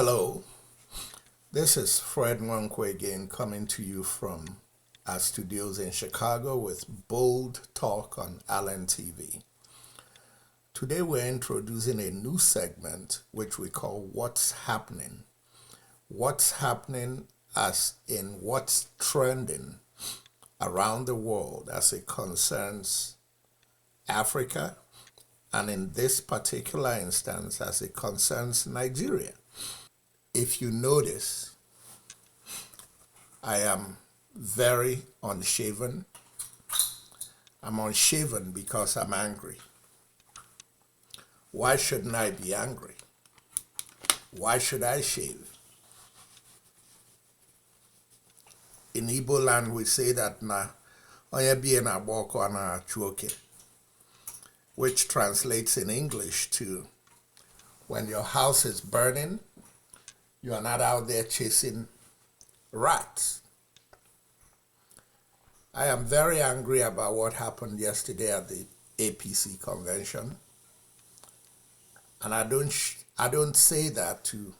Hello, this is Fred Nwankwo again coming to you from our studios in Chicago with Bold Talk on Allen TV. Today we're introducing a new segment which we call What's Happening. What's happening as in what's trending around the world as it concerns Africa, and in this particular instance as it concerns Nigeria. If you notice, I am very unshaven. I'm unshaven because I'm angry. Why shouldn't I be angry? Why should I shave? In Igbo land, we say that na onye bi na boko na chuoke, which translates in English to when your house is burning, you are not out there chasing rats. I am very angry about what happened yesterday at the APC convention. And I don't say that to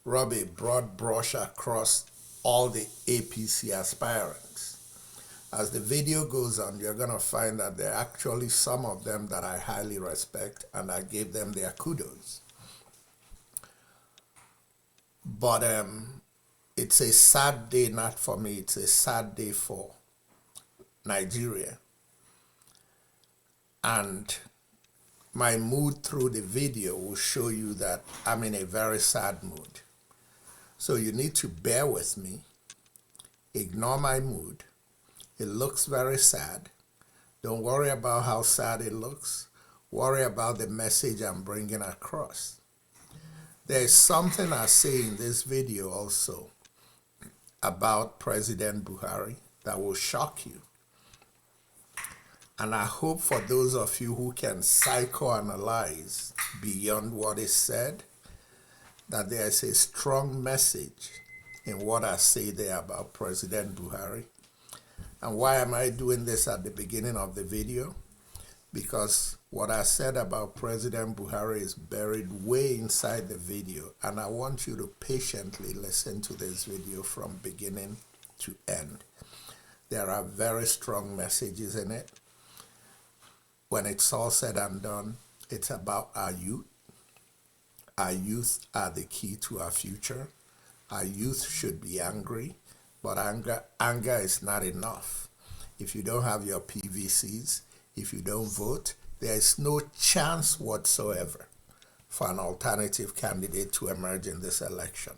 rub a broad brush across all the APC aspirants. As the video goes on, you're going to find that there are actually some of them that I highly respect, and I gave them their kudos. But it's a sad day, not for me, it's a sad day for Nigeria. And my mood through the video will show you that I'm in a very sad mood. So you need to bear with me, ignore my mood. It looks very sad. Don't worry about how sad it looks. Worry about the message I'm bringing across. There is something I say in this video also about President Buhari that will shock you. And I hope for those of you who can psychoanalyze beyond what is said, that there is a strong message in what I say there about President Buhari. And why am I doing this at the beginning of the video? Because what I said about President Buhari is buried way inside the video, and I want you to patiently listen to this video from beginning to end. There are very strong messages in it. When it's all said and done, it's about our youth. Our youth are the key to our future. Our youth should be angry, but anger is not enough. If you don't have your PVCs, if you don't vote, there is no chance whatsoever for an alternative candidate to emerge in this election.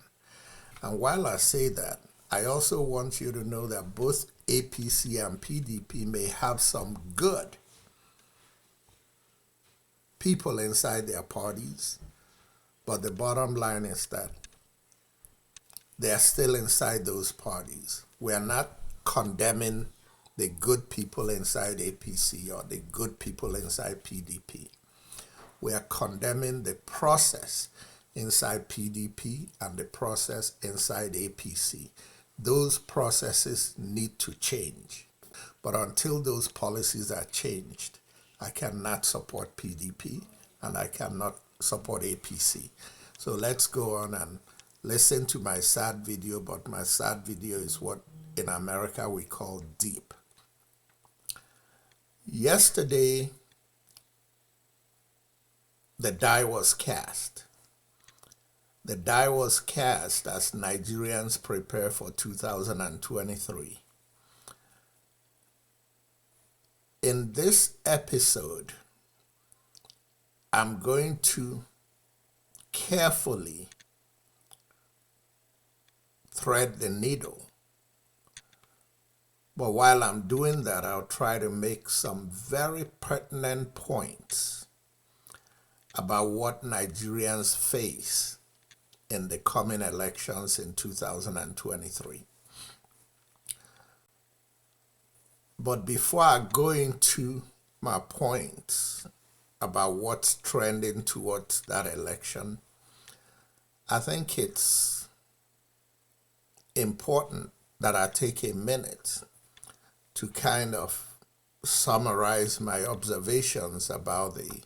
And while I say that, I also want you to know that both APC and PDP may have some good people inside their parties, but the bottom line is that they are still inside those parties. We are not condemning the good people inside APC or the good people inside PDP. We are condemning the process inside PDP and the process inside APC. Those processes need to change. But until those policies are changed, I cannot support PDP and I cannot support APC. So let's go on and listen to my sad video, but my sad video is what in America we call deep. Yesterday, the die was cast. The die was cast as Nigerians prepare for 2023. In this episode, I'm going to carefully thread the needle. But while I'm doing that, I'll try to make some very pertinent points about what Nigerians face in the coming elections in 2023. But before I go into my points about what's trending towards that election, I think it's important that I take a minute to kind of summarize my observations about the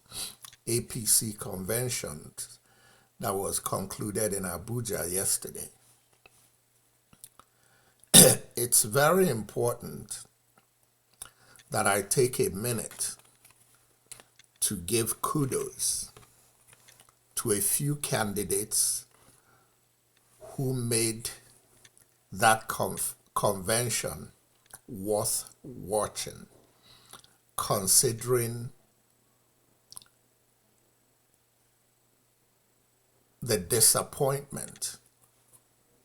APC conventions that was concluded in Abuja yesterday. It's very important that I take a minute to give kudos to a few candidates who made that convention worth watching, considering the disappointment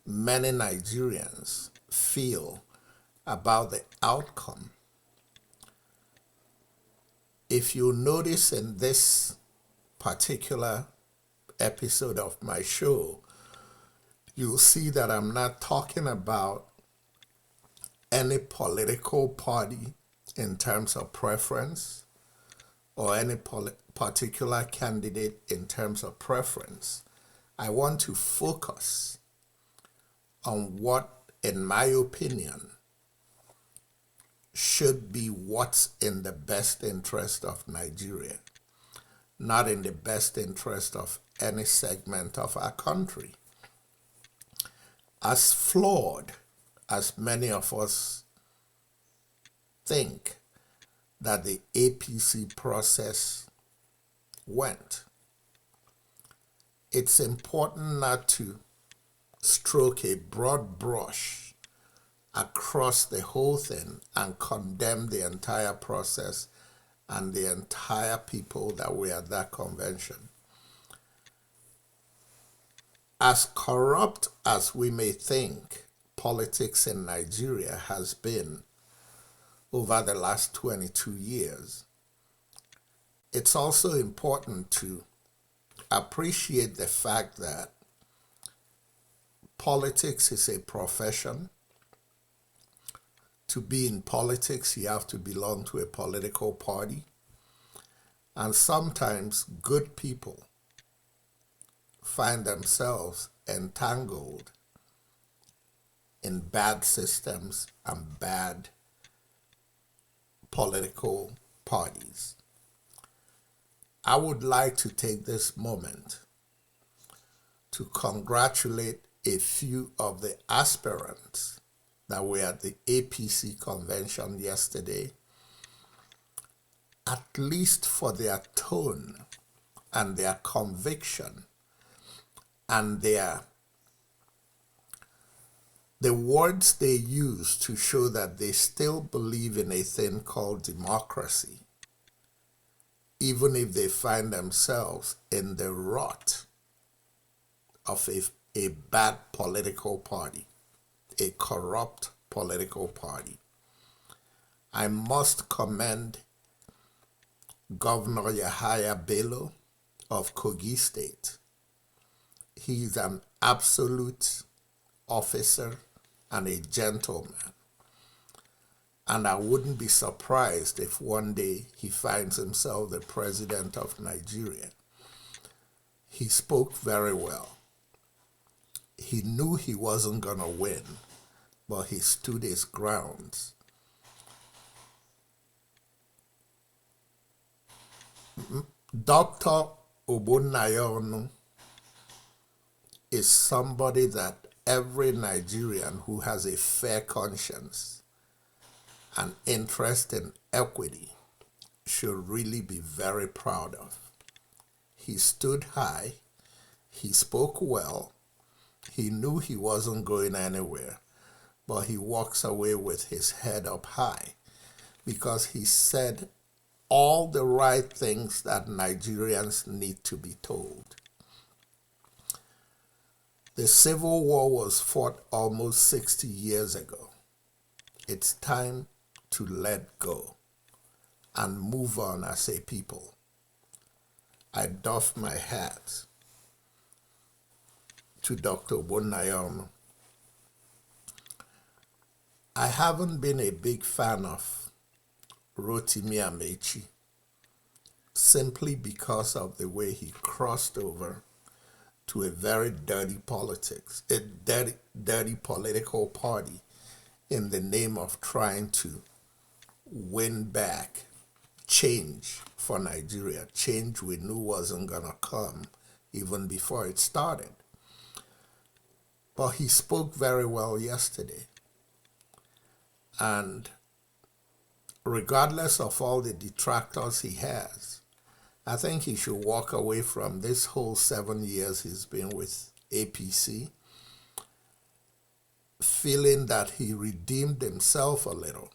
many Nigerians feel about the outcome. If you notice in this particular episode of my show, you'll see that I'm not talking about any political party in terms of preference or any particular candidate in terms of preference. I want to focus on what, in my opinion, should be what's in the best interest of Nigeria, not in the best interest of any segment of our country. As flawed as many of us think that the APC process went, it's important not to stroke a broad brush across the whole thing and condemn the entire process and the entire people that were at that convention. As corrupt as we may think politics in Nigeria has been over the last 22 years, it's also important to appreciate the fact that politics is a profession. To be in politics, you have to belong to a political party. And sometimes good people find themselves entangled in bad systems and bad political parties. I would like to take this moment to congratulate a few of the aspirants that were at the APC convention yesterday, at least for their tone and their conviction and the words they use to show that they still believe in a thing called democracy, even if they find themselves in the rut of a bad political party, a corrupt political party. I must commend Governor Yahaya Bello of Kogi State. He's an absolute officer and a gentleman. And I wouldn't be surprised if one day he finds himself the president of Nigeria. He spoke very well. He knew he wasn't going to win, but he stood his grounds. Dr. Ogbonnaya is somebody that every Nigerian who has a fair conscience and interest in equity should really be very proud of. He stood high, he spoke well, he knew he wasn't going anywhere, but he walks away with his head up high because he said all the right things that Nigerians need to be told. The Civil War was fought almost 60 years ago. It's time to let go and move on as a people. I doff my hat to Dr. Ogbonnaya. I haven't been a big fan of Rotimi Amechi simply because of the way he crossed over to a very dirty politics, a dirty political party in the name of trying to win back change for Nigeria, change we knew wasn't going to come even before it started. But he spoke very well yesterday. And regardless of all the detractors he has, I think he should walk away from this whole 7 years he's been with APC feeling that he redeemed himself a little.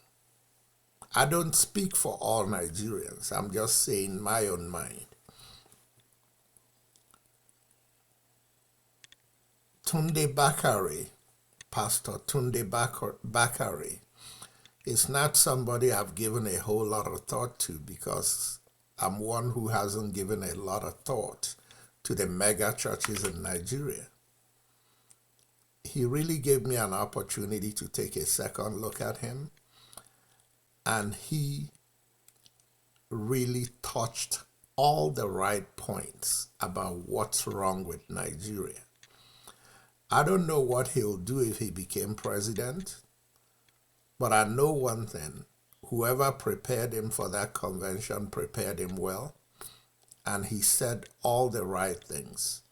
I don't speak for all Nigerians. I'm just saying my own mind. Tunde Bakare, Pastor Tunde Bakare, is not somebody I've given a whole lot of thought to because I'm one who hasn't given a lot of thought to the mega churches in Nigeria. He really gave me an opportunity to take a second look at him, and he really touched all the right points about what's wrong with Nigeria. I don't know what he'll do if he became president, but I know one thing. Whoever prepared him for that convention prepared him well, and he said all the right things.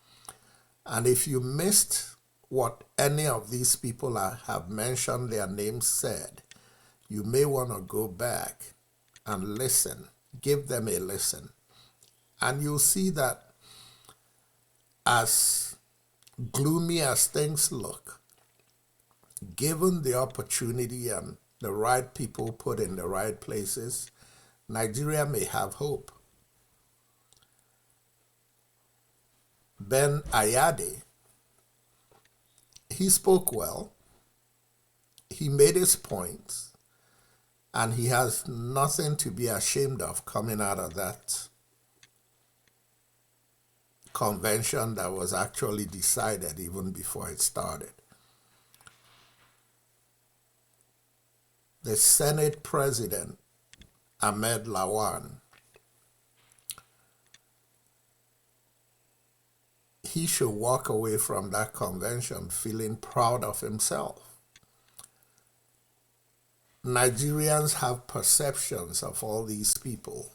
And if you missed what any of these people I have mentioned their names said, you may want to go back and listen. Give them a listen. And you'll see that as gloomy as things look, given the opportunity and the right people put in the right places, Nigeria may have hope. Ben Ayade, he spoke well, he made his points, and he has nothing to be ashamed of coming out of that convention that was actually decided even before it started. The Senate President, Ahmed Lawan, he should walk away from that convention feeling proud of himself. Nigerians have perceptions of all these people,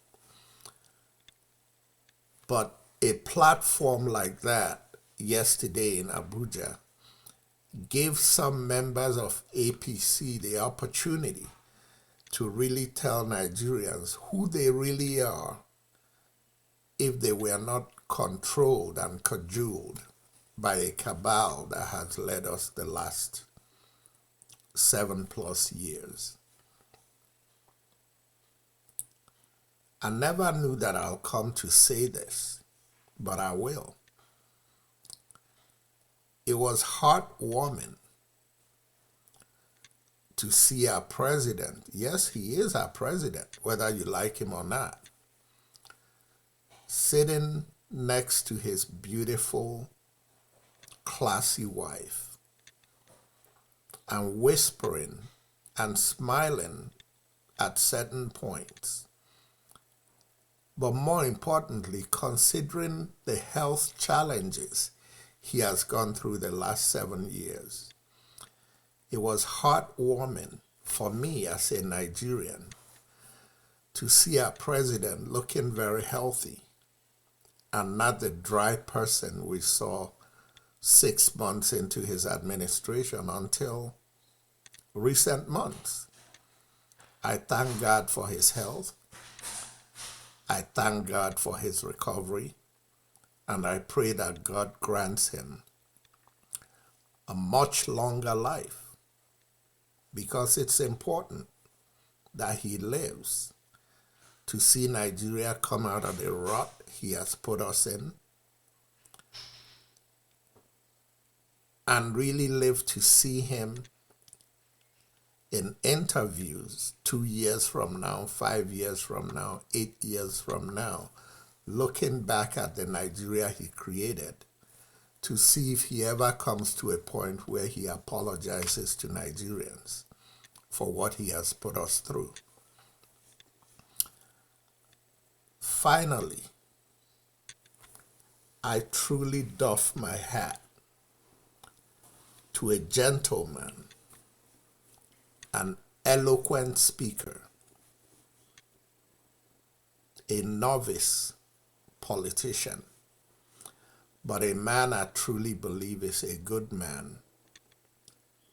but a platform like that yesterday in Abuja gave some members of APC the opportunity to really tell Nigerians who they really are if they were not controlled and cajoled by a cabal that has led us the last 7+ years. I never knew that I'll come to say this, but I will. It was heartwarming to see our president, yes, he is our president, whether you like him or not, sitting next to his beautiful, classy wife and whispering and smiling at certain points. But more importantly, considering the health challenges he has gone through the last 7 years. It was heartwarming for me as a Nigerian to see our president looking very healthy and not the dry person we saw 6 months into his administration until recent months. I thank God for his health. I thank God for his recovery. And I pray that God grants him a much longer life, because it's important that he lives to see Nigeria come out of the rut he has put us in and really live to see him in interviews 2 years from now, 5 years from now, 8 years from now, looking back at the Nigeria he created to see if he ever comes to a point where he apologizes to Nigerians for what he has put us through. Finally, I truly doff my hat to a gentleman, an eloquent speaker, a novice politician, but a man I truly believe is a good man,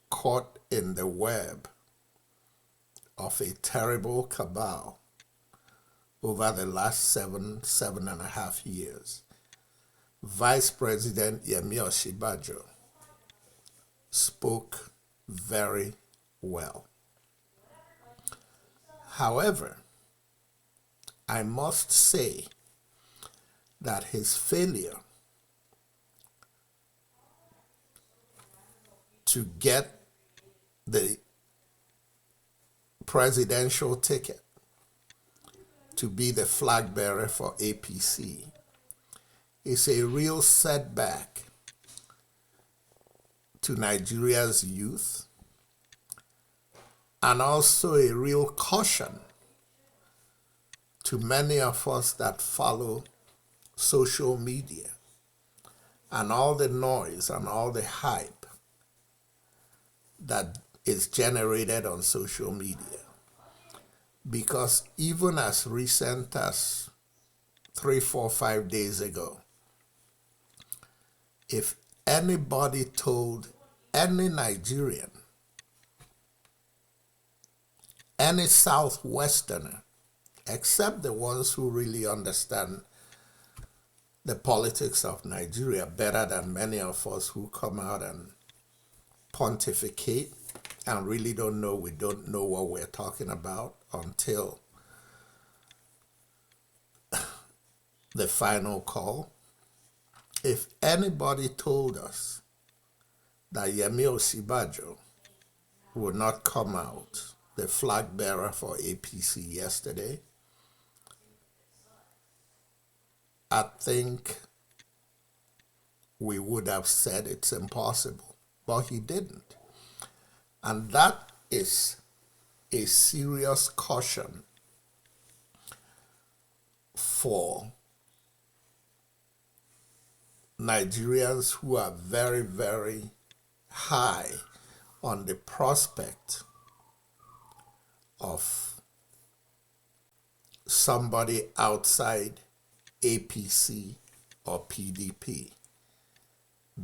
caught in the web of a terrible cabal over the last seven and a half years. Vice President Yemi Osinbajo spoke very well. However, I must say that his failure to get the presidential ticket to be the flag bearer for APC is a real setback to Nigeria's youth, and also a real caution to many of us that follow social media and all the noise and all the hype that is generated on social media. Because even as recent as 3, 4, 5 days ago, if anybody told any Nigerian, any Southwesterner, except the ones who really understand the politics of Nigeria better than many of us who come out and pontificate and really don't know, we don't know what we're talking about until the final call. If anybody told us that Yemi Osinbajo would not come out the flag bearer for APC yesterday, I think we would have said it's impossible, but he didn't. And that is a serious caution for Nigerians who are very, very high on the prospect of somebody outside APC or PDP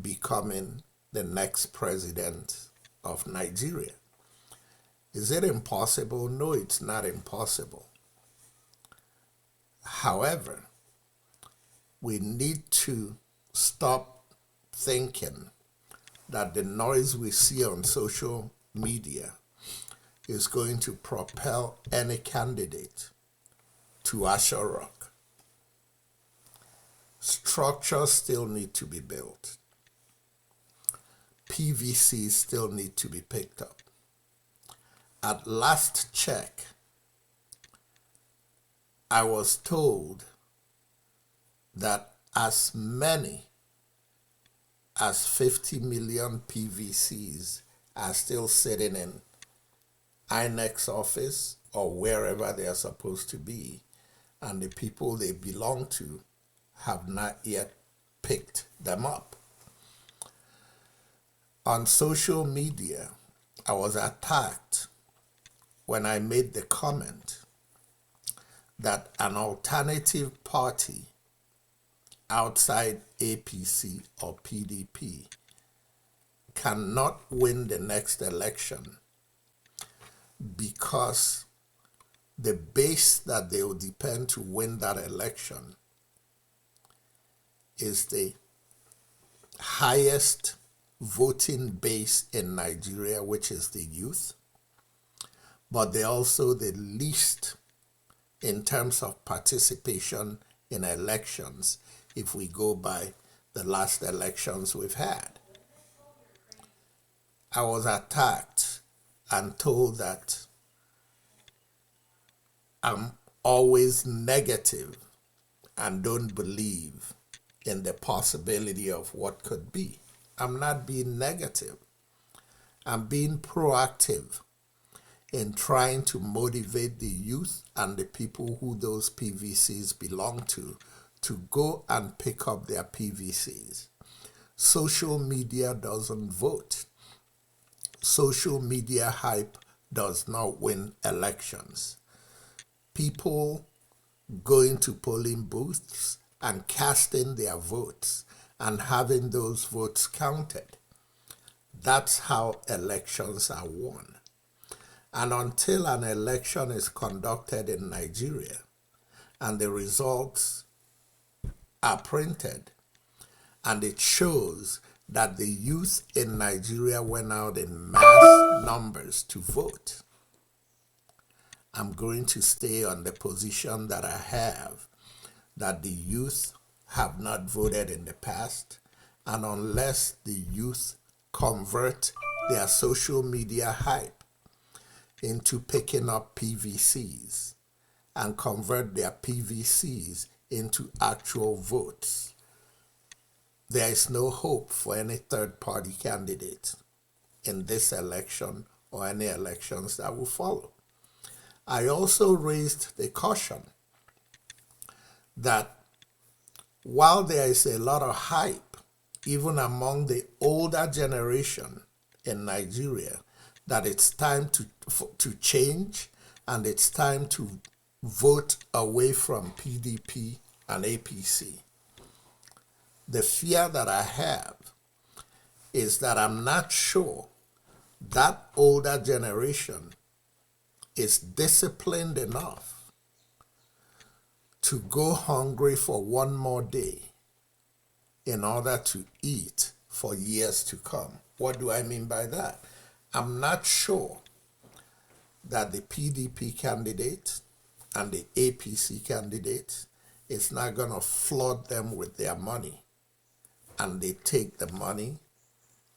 becoming the next president of Nigeria. Is it impossible? No, it's not impossible. However, we need to stop thinking that the noise we see on social media is going to propel any candidate to Usher Rock. Structures still need to be built. PVCs still need to be picked up. At last check, I was told that as many as 50 million PVCs are still sitting in INEC's office or wherever they are supposed to be, and the people they belong to have not yet picked them up. On social media, I was attacked when I made the comment that an alternative party outside APC or PDP cannot win the next election because the base that they will depend to win that election is the highest voting base in Nigeria, which is the youth, but they're also the least in terms of participation in elections if we go by the last elections we've had. I was attacked and told that I'm always negative and don't believe in the possibility of what could be. I'm not being negative. I'm being proactive in trying to motivate the youth and the people who those PVCs belong to go and pick up their PVCs. Social media doesn't vote. Social media hype does not win elections. People going to polling booths and casting their votes and having those votes counted. That's how elections are won. And until an election is conducted in Nigeria and the results are printed and it shows that the youth in Nigeria went out in mass numbers to vote, I'm going to stay on the position that I have, that the youth have not voted in the past, and unless the youth convert their social media hype into picking up PVCs and convert their PVCs into actual votes, there is no hope for any third-party candidate in this election or any elections that will follow. I also raised the caution that while there is a lot of hype, even among the older generation in Nigeria, that it's time to change and it's time to vote away from PDP and APC. The fear that I have is that I'm not sure that older generation is disciplined enough to go hungry for one more day in order to eat for years to come. What do I mean by that? I'm not sure that the PDP candidate and the APC candidate is not going to flood them with their money, and they take the money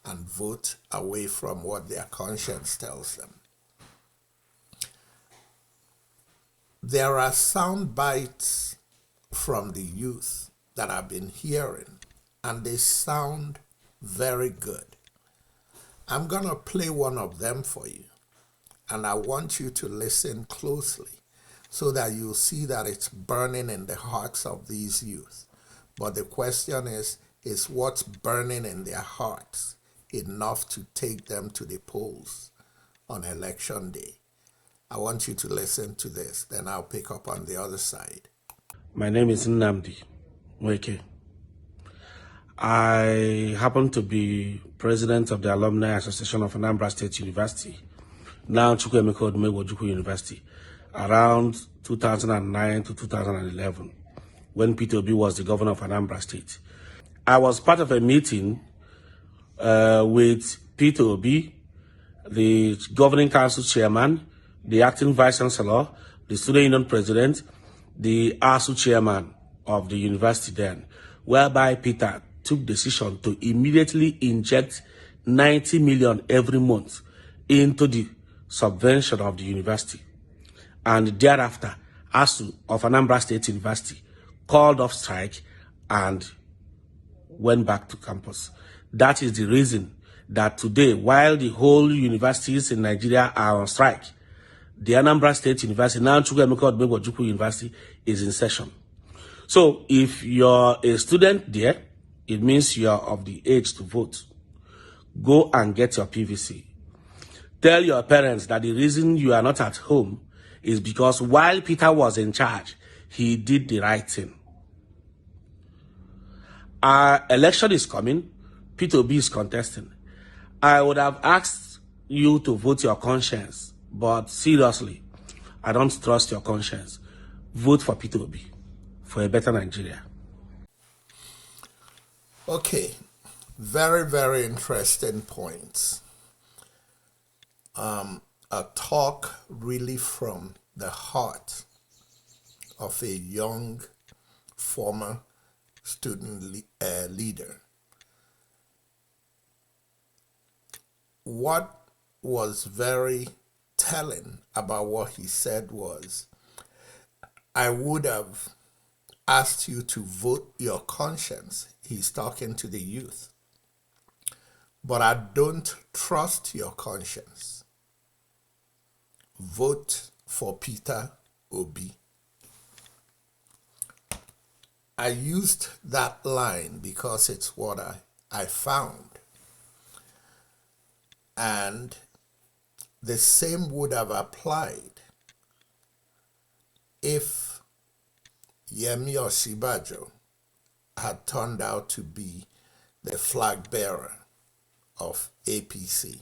and vote away from what their conscience tells them. There are sound bites from the youth that I've been hearing, and they sound very good. I'm going to play one of them for you, and I want you to listen closely so that you'll see that it's burning in the hearts of these youth. But the question is what's burning in their hearts enough to take them to the polls on election day? I want you to listen to this, then I'll pick up on the other side. My name is Nnamdi Nweke. I happen to be president of the Alumni Association of Anambra State University, now Chukwuemeka Odumegwu Ojukwu University, around 2009 to 2011, when Peter Obi was the governor of Anambra State. I was part of a meeting with Peter Obi, the governing council chairman, the acting vice chancellor, the student union president, the ASU chairman of the university then, whereby Peter took decision to immediately inject 90 million every month into the subvention of the university. And thereafter, ASU of Anambra State University called off strike and went back to campus. That is the reason that today, while the whole universities in Nigeria are on strike, the Anambra State University, now Chukwuemeka Odumegwu Ojukwu University, is in session. So if you're a student there, it means you're of the age to vote. Go and get your PVC. Tell your parents that the reason you are not at home is because while Peter was in charge, he did the right thing. Our election is coming. Peter Obi is contesting. I would have asked you to vote your conscience, but seriously, I don't trust your conscience. Vote for Peter Obi for a better Nigeria. Okay, very, very interesting points. A talk really from the heart of a young former student leader. What was very telling about what he said was, I would have asked you to vote your conscience. He's talking to the youth. But I don't trust your conscience. Vote for Peter Obi. I used that line because it's what I found. And the same would have applied if Yemi Osinbajo had turned out to be the flag bearer of APC.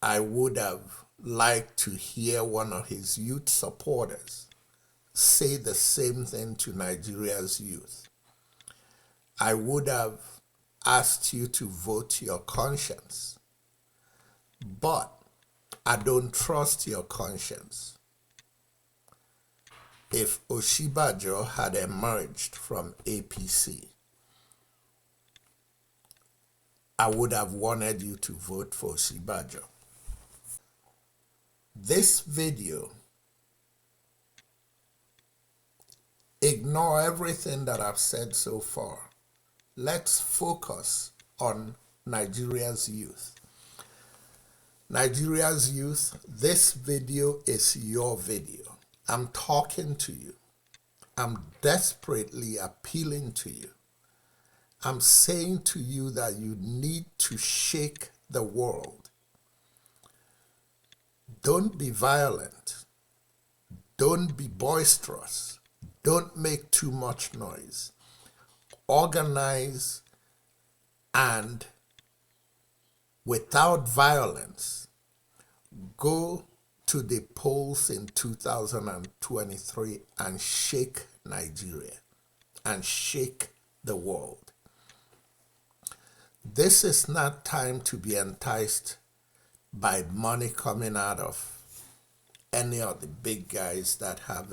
I would have liked to hear one of his youth supporters say the same thing to Nigeria's youth. I would have asked you to vote your conscience, but I don't trust your conscience. If Oshibajo had emerged from APC, I would have wanted you to vote for Oshibajo. This video, ignore everything that I've said so far. Let's focus on Nigeria's youth. Nigeria's youth, this video is your video. I'm talking to you. I'm desperately appealing to you. I'm saying to you that you need to shake the world. Don't be violent. Don't be boisterous. Don't make too much noise. Organize and, without violence, go to the polls in 2023 and shake Nigeria and shake the world. This is not time to be enticed by money coming out of any of the big guys that have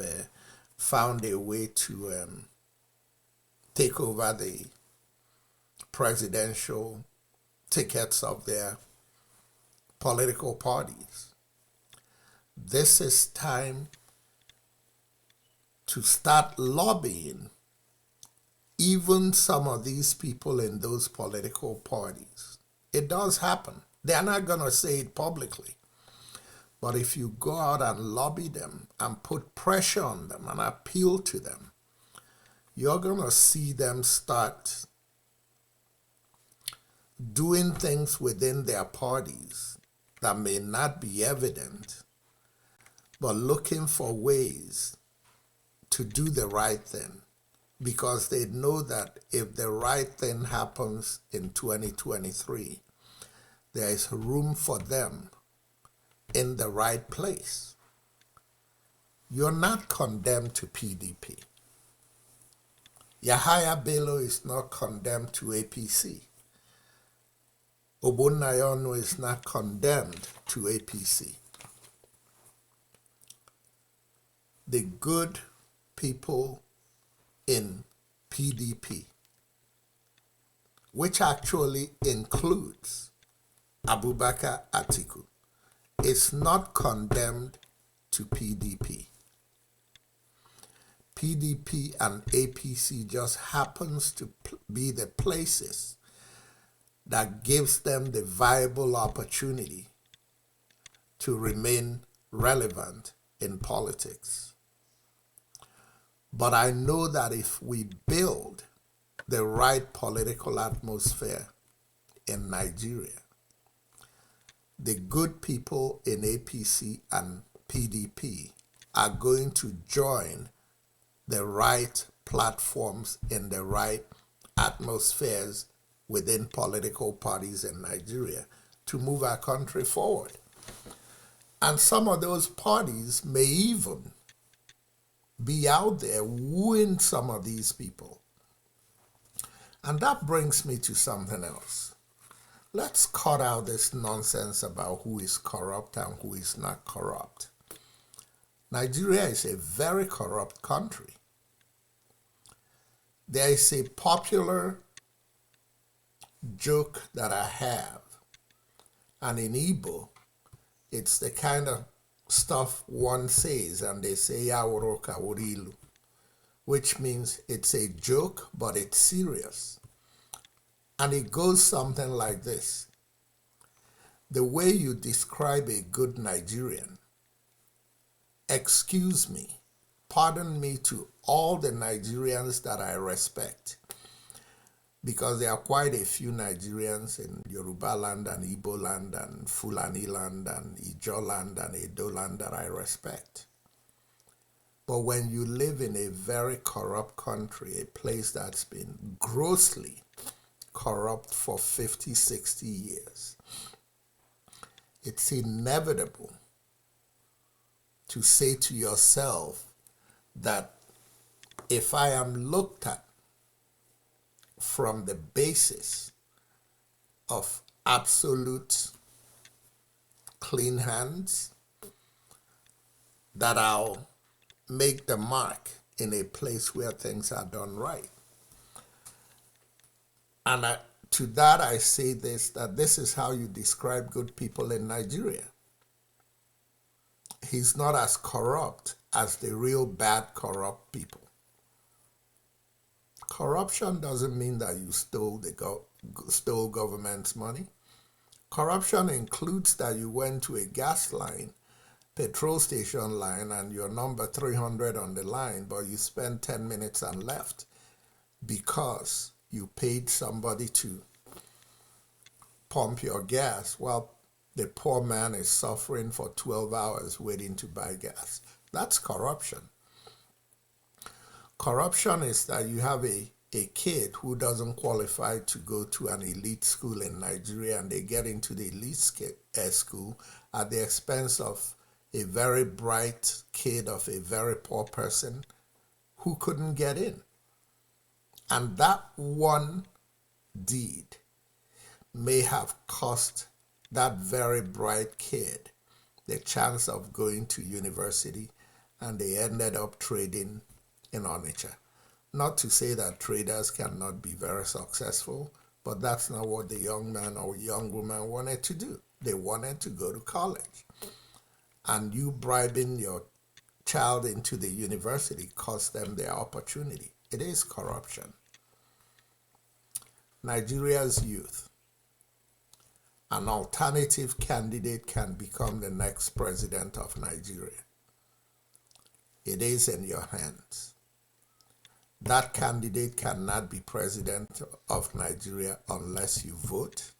found a way to take over the presidential tickets of their political parties. This is time to start lobbying even some of these people in those political parties. It does happen. They're not going to say it publicly. But if you go out and lobby them and put pressure on them and appeal to them, you're going to see them start doing things within their parties that may not be evident, but looking for ways to do the right thing, because they know that if the right thing happens in 2023, there is room for them in the right place. You're not condemned to PDP. Yahaya Bello is not condemned to APC. Ogbonnayonu is not condemned to APC. The good people in PDP, which actually includes Abubakar Atiku, is not condemned to PDP. PDP and APC just happens to be the places that gives them the viable opportunity to remain relevant in politics. But I know that if we build the right political atmosphere in Nigeria, the good people in APC and PDP are going to join the right platforms in the right atmospheres within political parties in Nigeria to move our country forward. And some of those parties may even be out there wooing some of these people. And that brings me to something else. Let's cut out this nonsense about who is corrupt and who is not corrupt. Nigeria is a very corrupt country. There is a popular joke that I have, and in Igbo, it's the kind of stuff one says, and they say "Yaworo kaworilu," which means it's a joke, but it's serious. And it goes something like this. The way you describe a good Nigerian, excuse me, pardon me to all the Nigerians that I respect, because there are quite a few Nigerians in Yoruba land and Igbo land and Fulani land and Ijaw land and Edo land that I respect. But when you live in a very corrupt country, a place that's been grossly corrupt for 50, 60 years, it's inevitable to say to yourself that if I am looked at from the basis of absolute clean hands, that I'll make the mark in a place where things are done right. And to that I say this, that this is how you describe good people in Nigeria. He's not as corrupt as the real bad corrupt people. Corruption doesn't mean that you stole government's money. Corruption includes that you went to a gas line, petrol station line, and you're number 300 on the line, but you spent 10 minutes and left because you paid somebody to pump your gas while the poor man is suffering for 12 hours waiting to buy gas. That's corruption. Corruption is that you have a kid who doesn't qualify to go to an elite school in Nigeria, and they get into the elite school at the expense of a very bright kid of a very poor person who couldn't get in. And that one deed may have cost that very bright kid the chance of going to university, and they ended up trading in Onitsha. Not to say that traders cannot be very successful, but that's not what the young man or young woman wanted to do. They wanted to go to college. And you bribing your child into the university cost them their opportunity. It is corruption. Nigeria's youth. An alternative candidate can become the next president of Nigeria. It is in your hands. That candidate cannot be president of Nigeria unless you vote,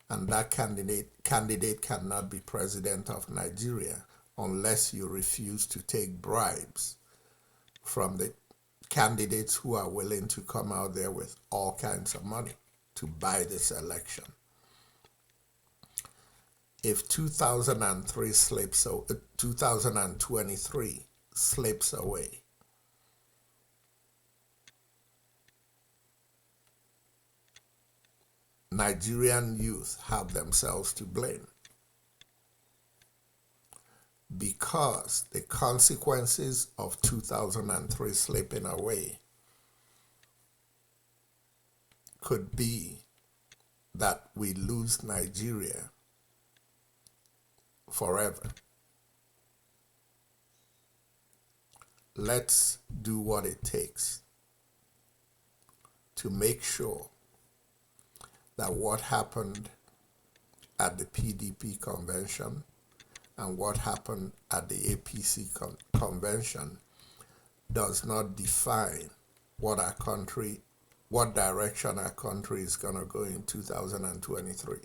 and that candidate cannot be president of Nigeria unless you refuse to take bribes from the candidates who are willing to come out there with all kinds of money to buy this election. If 2023 slips away, Nigerian youth have themselves to blame, because the consequences of 2003 slipping away could be that we lose Nigeria forever. Let's do what it takes to make sure that what happened at the PDP convention and what happened at the APC convention does not define what direction our country is going to go in 2023.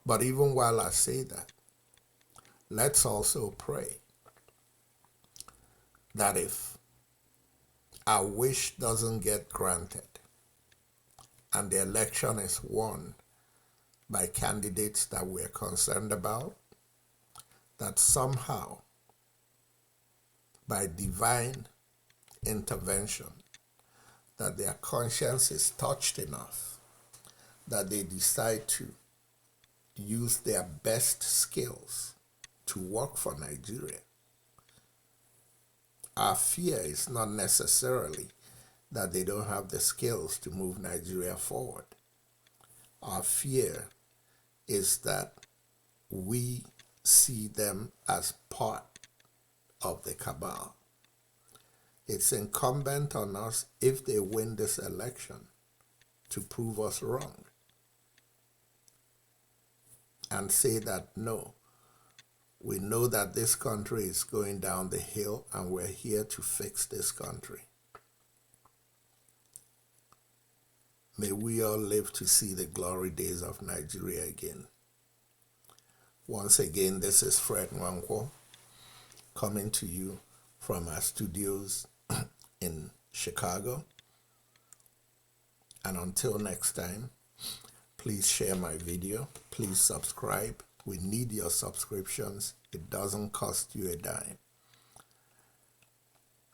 But even while I say that, let's also pray that if our wish doesn't get granted and the election is won by candidates that we're concerned about, that somehow, by divine intervention, that their conscience is touched enough that they decide to use their best skills to work for Nigeria. Our fear is not necessarily that they don't have the skills to move Nigeria forward. Our fear is that we see them as part of the cabal. It's incumbent on us, if they win this election, to prove us wrong and say that no, we know that this country is going down the hill and we're here to fix this country. May we all live to see the glory days of Nigeria again. Once again, this is Fred Nwankwo, coming to you from our studios in Chicago. And until next time, please share my video. Please subscribe. We need your subscriptions. It doesn't cost you a dime.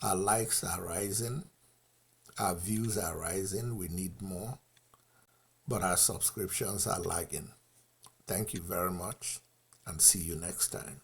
Our likes are rising. Our views are rising. We need more. But our subscriptions are lagging. Thank you very much, and see you next time.